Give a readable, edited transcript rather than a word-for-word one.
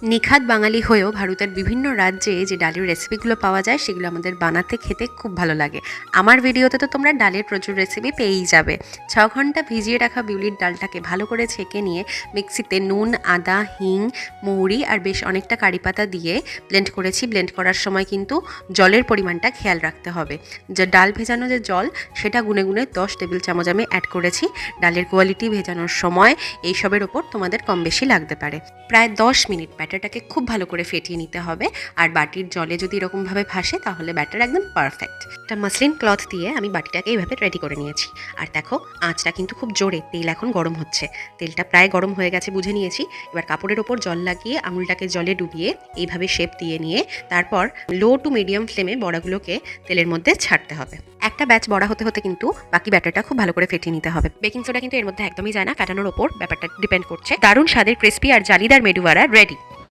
নিখাত বাঙালি হয়েও ভারতের বিভিন্ন রাজ্যে যে ডালের রেসিপিগুলো পাওয়া যায় সেগুলো আমাদের বানাতে খেতে খুব ভালো লাগে। আমার ভিডিওতে তো তোমরা ডালের প্রচুর রেসিপি পেয়েই যাবে। 6 ঘন্টা ভিজিয়ে রাখা বিউলির ডালটাকে ভালো করে ছেঁকে নিয়ে মিক্সিতে নুন, আদা, হিং, মৌরি আর বেশ অনেকটা কারি পাতা দিয়ে ব্লেন্ড করেছি। ব্লেন্ড করার সময় কিন্তু জলের পরিমাণটা খেয়াল রাখতে হবে। যে ডাল ভেজানো যে জল সেটা গুনে গুনে 10 টেবিল চামচ আমি অ্যাড করেছি। ডালের কোয়ালিটি ভেজানোর সময় এইসবের ওপর তোমাদের কম বেশি লাগতে পারে। প্রায় 10 মিনিট ব্যাটারটাকে খুব ভালো করে ফেটিয়ে নিতে হবে। আর বাটির জলে যদি এরকমভাবে ভাসে তাহলে ব্যাটার একদম পারফেক্ট। একটা মাসলিন ক্লথ দিয়ে আমি বাটিটাকে এইভাবে রেডি করে নিয়েছি। আর দেখো আঁচটা কিন্তু খুব জোরে, তেল এখন গরম হচ্ছে। তেলটা প্রায় গরম হয়ে গেছে বুঝে নিয়েছি। এবার কাপড়ের ওপর জল লাগিয়ে আঙুলটাকে জলে ডুবিয়ে এইভাবে শেপ দিয়ে নিয়ে তারপর লো টু মিডিয়াম ফ্লেমে বড়াগুলোকে তেলের মধ্যে ছাড়তে হবে। একটা ব্যাচ বড়া হতে হতে কিন্তু বাকি ব্যাটারটা খুব ভালো করে ফেটিয়ে নিতে হবে। বেকিং সোডা কিন্তু এর মধ্যে একদমই যায় না, ফেটানোর ওপর ব্যাপারটা ডিপেন্ড করছে। দারুণ স্বাদের ক্রিস্পি আর জালিদার মেদু বড়া রেডি।